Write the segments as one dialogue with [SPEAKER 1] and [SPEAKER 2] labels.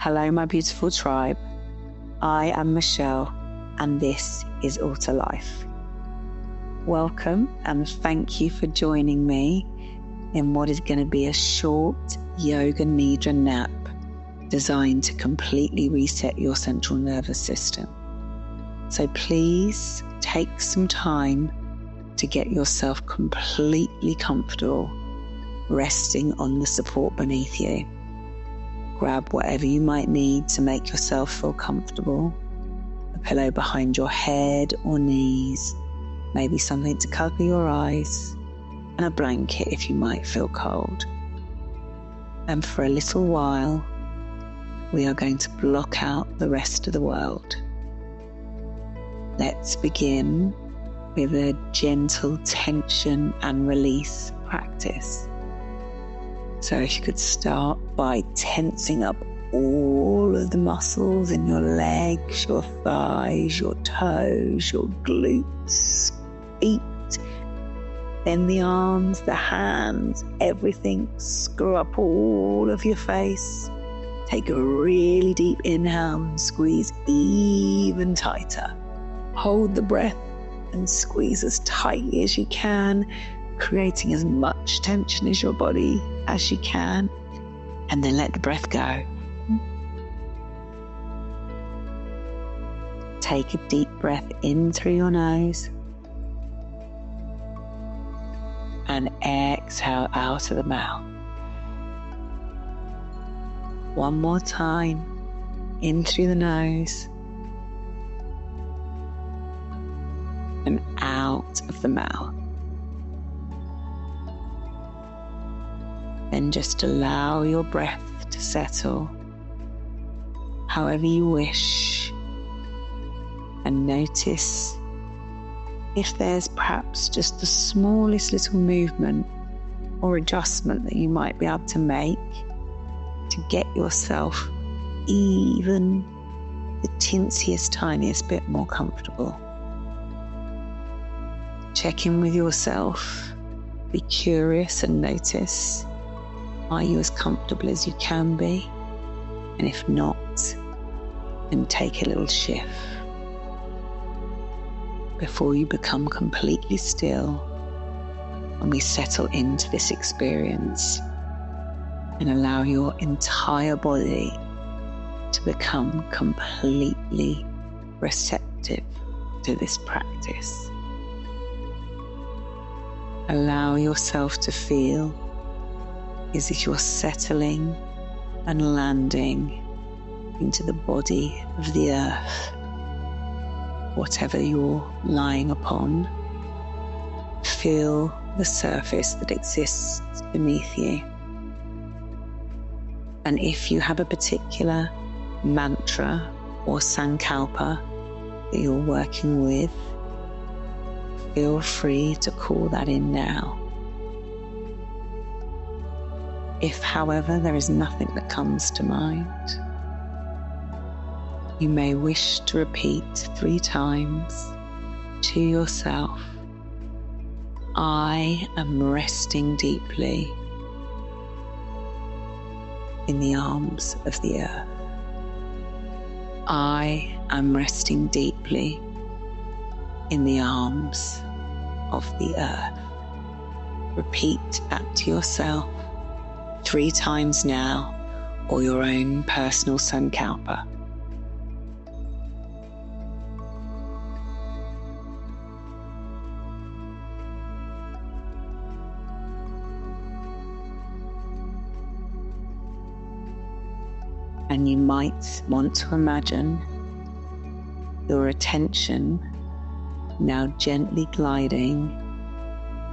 [SPEAKER 1] Hello, my beautiful tribe. I am Michelle, and this is Alter Life. Welcome, and thank you for joining me in what is going to be a short yoga Nidra nap designed to completely reset your central nervous system. So please take some time to get yourself completely comfortable, resting on the support beneath you. Grab whatever you might need to make yourself feel comfortable. A pillow behind your head or knees, maybe something to cover your eyes, and a blanket if you might feel cold. And for a little while, we are going to block out the rest of the world. Let's begin with a gentle tension and release practice. So if you could start by tensing up all of the muscles in your legs, your thighs, your toes, your glutes, feet, then the arms, the hands, everything. Screw up all of your face. Take a really deep inhale and squeeze even tighter. Hold the breath and squeeze as tightly as you can, creating as much tension as your body as you can, and then let the breath go. Take a deep breath in through your nose and exhale out of the mouth. One more time, in through the nose and out of the mouth. Then just allow your breath to settle however you wish, and notice if there's perhaps just the smallest little movement or adjustment that you might be able to make to get yourself even the tinsiest, tiniest bit more comfortable. Check in with yourself, be curious and notice. Are you as comfortable as you can be? And if not, then take a little shift. Before you become completely still and we settle into this experience and allow your entire body to become completely receptive to this practice. Allow yourself to feel as if you're settling and landing into the body of the earth. Whatever you're lying upon, feel the surface that exists beneath you. And if you have a particular mantra or sankalpa that you're working with, feel free to call that in now. If, however, there is nothing that comes to mind, you may wish to repeat 3 times to yourself, I am resting deeply in the arms of the earth. I am resting deeply in the arms of the earth. Repeat that to yourself 3 times now, or your own personal sankalpa. And you might want to imagine your attention now gently gliding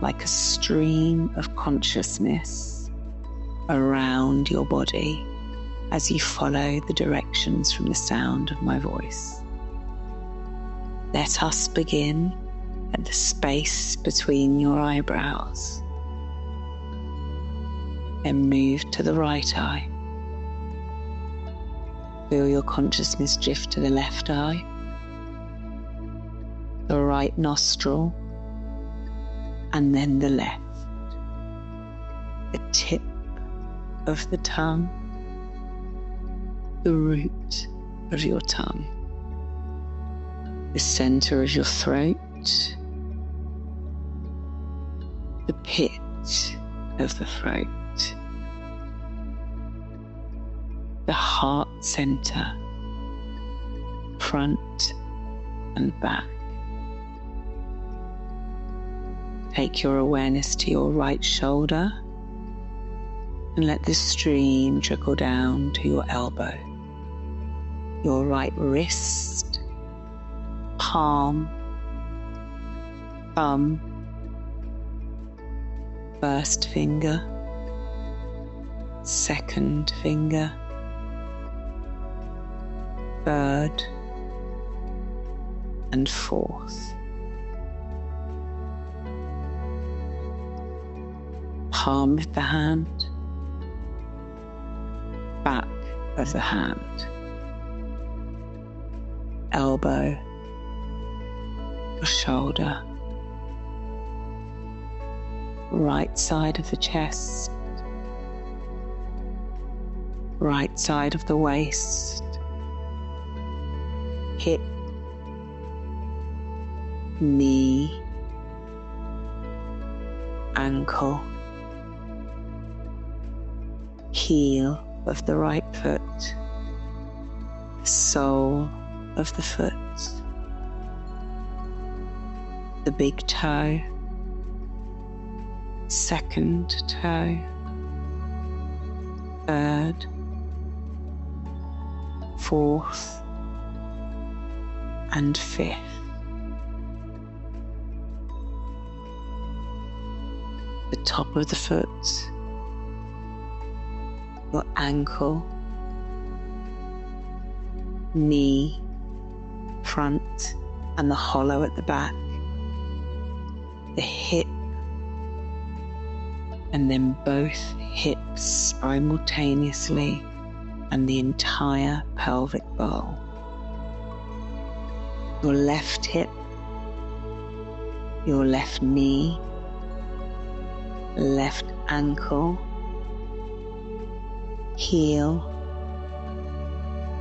[SPEAKER 1] like a stream of consciousness around your body as you follow the directions from the sound of my voice. Let us begin at the space between your eyebrows and move to the right eye. Feel your consciousness drift to the left eye, the right nostril, and then the left. The tip of the tongue, the root of your tongue, the center of your throat, the pit of the throat, the heart center, front and back. Take your awareness to your right shoulder and let the stream trickle down to your elbow, your right wrist, palm, thumb, first finger, second finger, third and fourth. Palm of the hand, back of the hand, elbow or shoulder, right side of the chest, right side of the waist, hip, knee, ankle, heel of the right foot, the sole of the foot, the big toe, second toe, third, fourth, and fifth. The top of the foot, your ankle, knee, front, and the hollow at the back, the hip, and then both hips simultaneously, and the entire pelvic bowl. Your left hip, your left knee, left ankle, heel,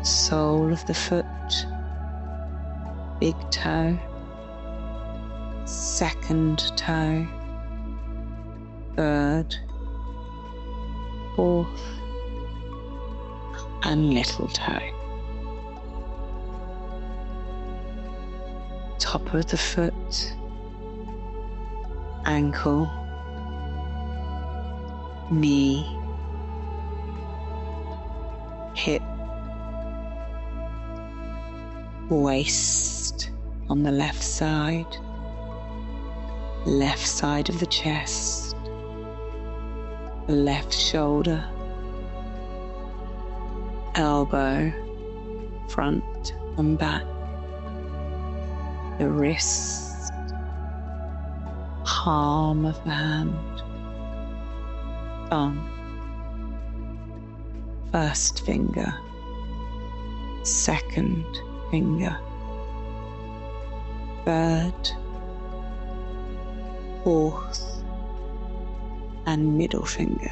[SPEAKER 1] sole of the foot, big toe, second toe, third, fourth, and little toe. Top of the foot, ankle, knee, hip, waist on the left side of the chest, left shoulder, elbow, front and back, the wrist, palm of the hand, thumb, first finger, second finger, third, fourth, and middle finger.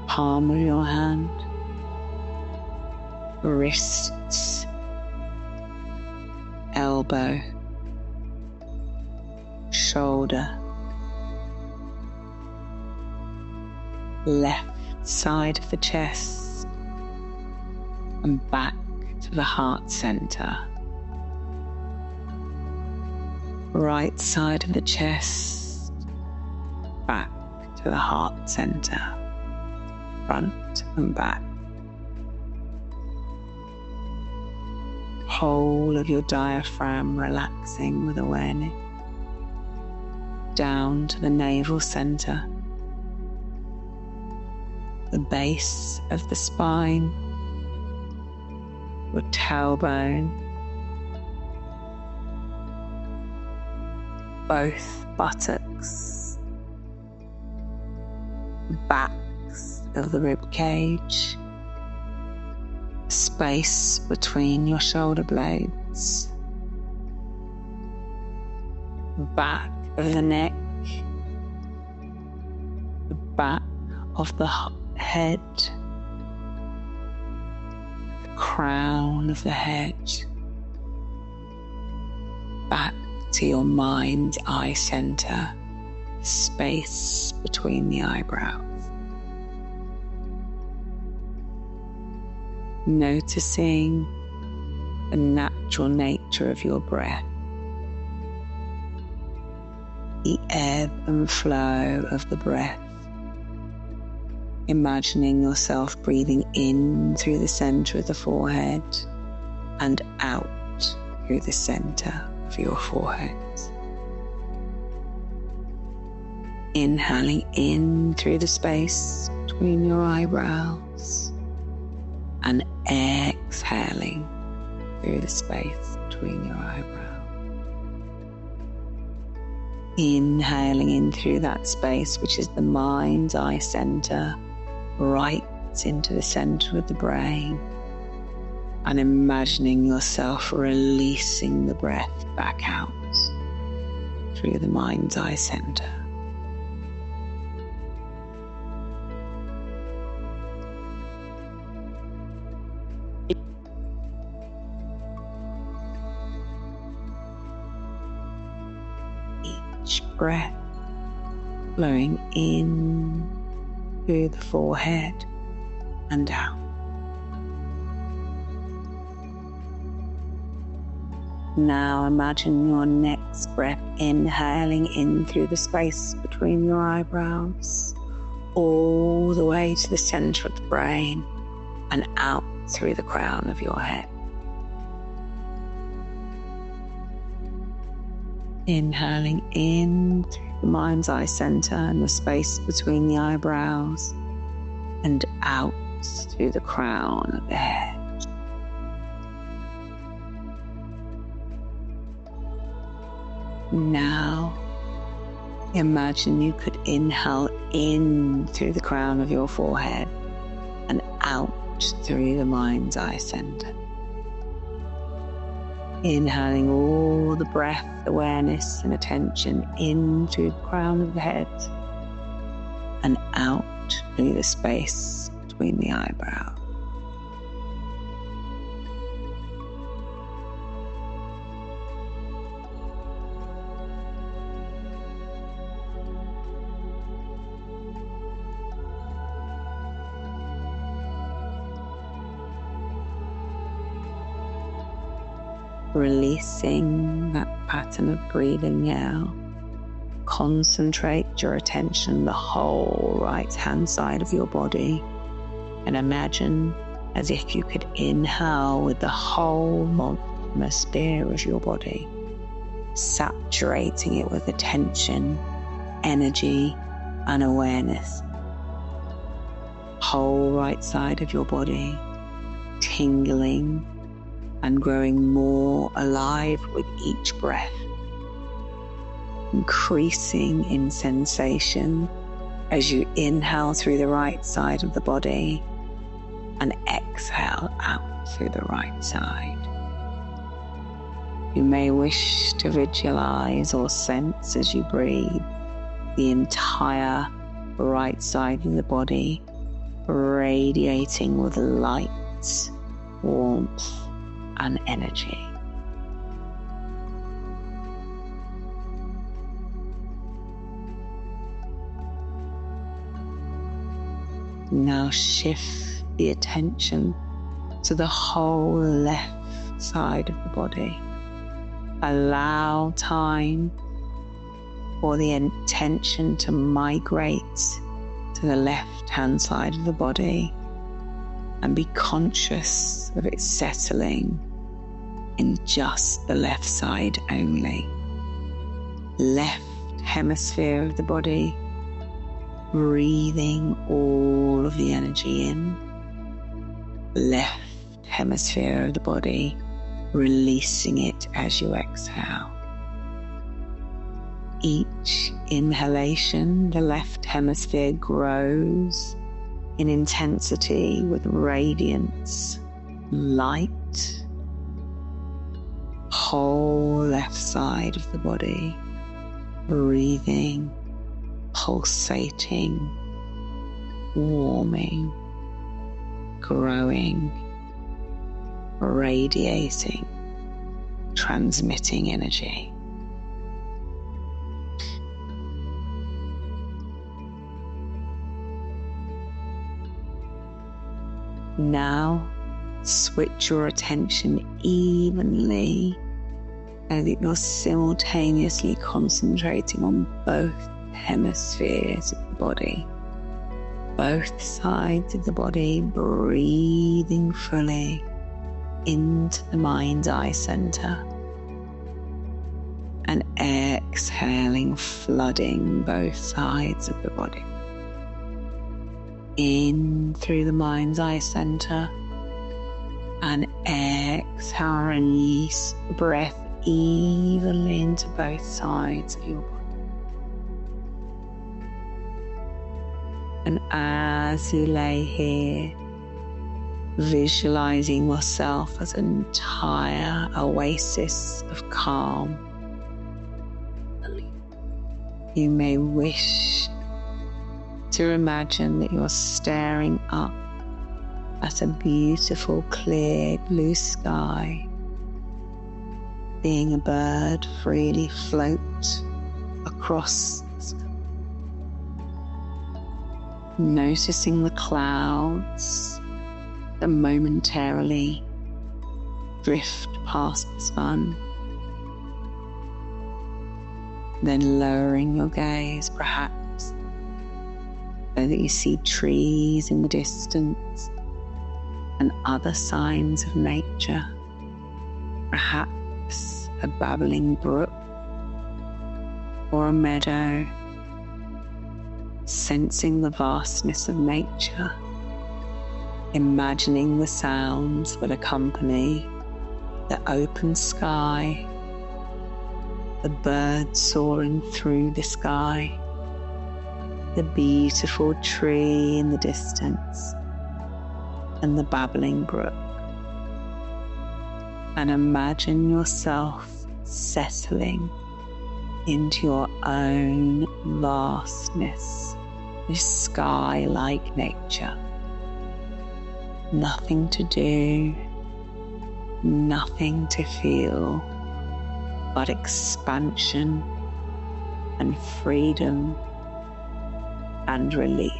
[SPEAKER 1] Palm of your hand, wrists, elbow, shoulder, left side of the chest, and back to the heart center. Right side of the chest, back to the heart center, front and back. Whole of your diaphragm relaxing with awareness, down to the navel center, the base of the spine, your tailbone, both buttocks, the backs of the rib cage, space between your shoulder blades, the back of the neck, the back of the head, the crown of the head, back to your mind's eye center, space between the eyebrows. Noticing the natural nature of your breath, the ebb and flow of the breath. Imagining yourself breathing in through the center of the forehead and out through the center of your forehead. Inhaling in through the space between your eyebrows and exhaling through the space between your eyebrows. Inhaling in through that space, which is the mind's eye center, right into the center of the brain, and imagining yourself releasing the breath back out through the mind's eye center. Each breath flowing in through the forehead and out. Now imagine your next breath inhaling in through the space between your eyebrows, all the way to the center of the brain and out through the crown of your head. Inhaling in through the mind's eye center and the space between the eyebrows and out through the crown of the head. Now, imagine you could inhale in through the crown of your forehead and out through the mind's eye center. Inhaling all the breath, awareness and attention in through the crown of the head and out through the space between the eyebrows. Releasing that pattern of breathing now, concentrate your attention on the whole right hand side of your body and imagine as if you could inhale with the whole atmosphere of your body, saturating it with attention, energy and awareness. Whole right side of your body tingling and growing more alive with each breath, increasing in sensation as you inhale through the right side of the body and exhale out through the right side. You may wish to visualize or sense as you breathe the entire right side of the body radiating with light, warmth and energy. Now shift the attention to the whole left side of the body. Allow time for the attention to migrate to the left-hand side of the body and be conscious of it settling in just the left side only. Left hemisphere of the body, breathing all of the energy in. Left hemisphere of the body, releasing it as you exhale. Each inhalation, the left hemisphere grows in intensity with radiance, light. Whole left side of the body, breathing, pulsating, warming, growing, radiating, transmitting energy. Now switch your attention evenly so that you're simultaneously concentrating on both hemispheres of the body, both sides of the body, breathing fully into the mind's eye center and exhaling, flooding both sides of the body. In through the mind's eye center and exhale, release the breath evenly into both sides of your body. And as you lay here, visualizing yourself as an entire oasis of calm, you may wish to imagine that you're staring up at a beautiful, clear blue sky, seeing a bird freely float across the sky, noticing the clouds that momentarily drift past the sun, then lowering your gaze perhaps so that you see trees in the distance and other signs of nature, perhaps a babbling brook or a meadow, sensing the vastness of nature, imagining the sounds that accompany the open sky, the birds soaring through the sky, the beautiful tree in the distance, and the babbling brook. And imagine yourself settling into your own vastness, this sky-like nature. Nothing to do, nothing to feel, but expansion and freedom and release.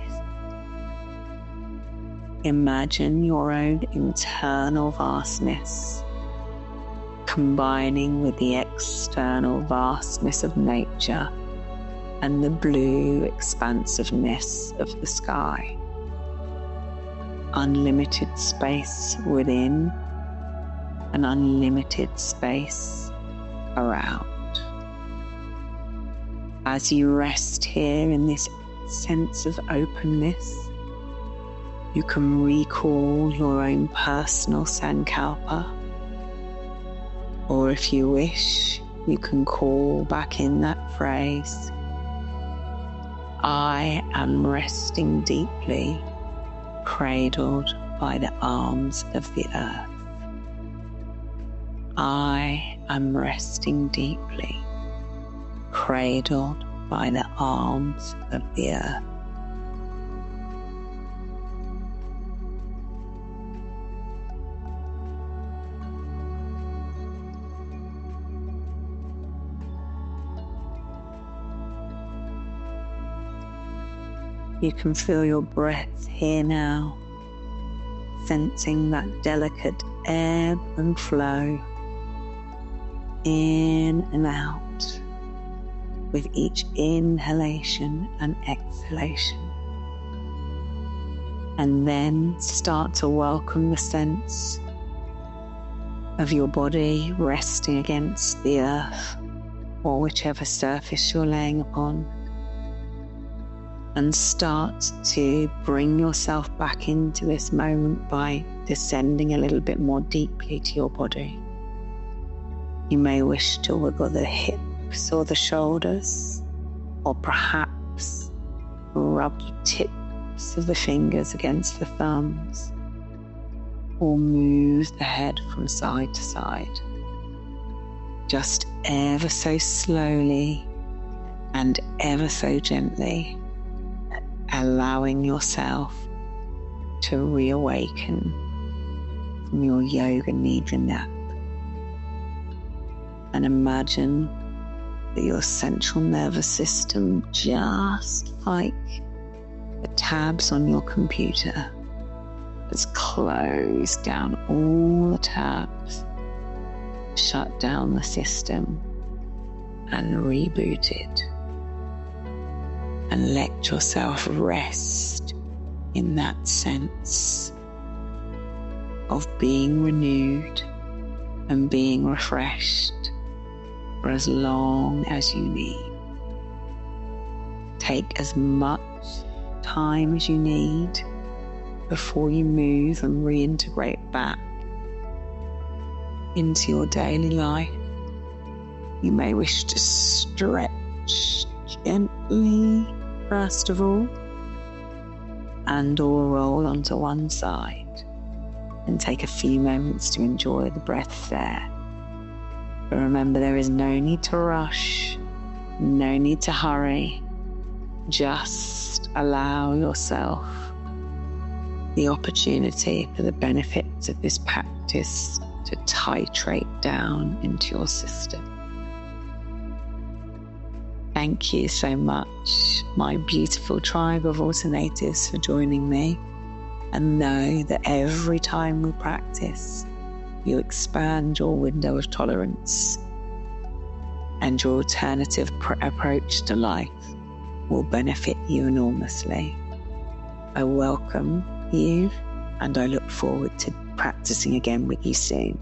[SPEAKER 1] Imagine your own internal vastness combining with the external vastness of nature and the blue expansiveness of the sky. Unlimited space within and unlimited space around. As you rest here in this sense of openness, you can recall your own personal sankalpa, or if you wish, you can call back in that phrase, I am resting deeply, cradled by the arms of the earth. I am resting deeply, cradled by the arms of the earth. You can feel your breath here now, sensing that delicate ebb and flow in and out with each inhalation and exhalation. And then start to welcome the sense of your body resting against the earth or whichever surface you're laying upon. And start to bring yourself back into this moment by descending a little bit more deeply to your body. You may wish to wiggle the hips or the shoulders, or perhaps rub the tips of the fingers against the thumbs, or move the head from side to side. Just ever so slowly and ever so gently, allowing yourself to reawaken from your yoga Nidra nap. And imagine that your central nervous system, just like the tabs on your computer, has closed down all the tabs, shut down the system, and rebooted. And let yourself rest in that sense of being renewed and being refreshed for as long as you need. Take as much time as you need before you move and reintegrate back into your daily life. You may wish to stretch gently first of all, and or roll onto one side and take a few moments to enjoy the breath there. But remember, there is no need to rush, no need to hurry. Just allow yourself the opportunity for the benefits of this practice to titrate down into your system. Thank you so much, my beautiful tribe of alternatives, for joining me. And know that every time we practice, you expand your window of tolerance, and your alternative approach to life will benefit you enormously. I welcome you, and I look forward to practicing again with you soon.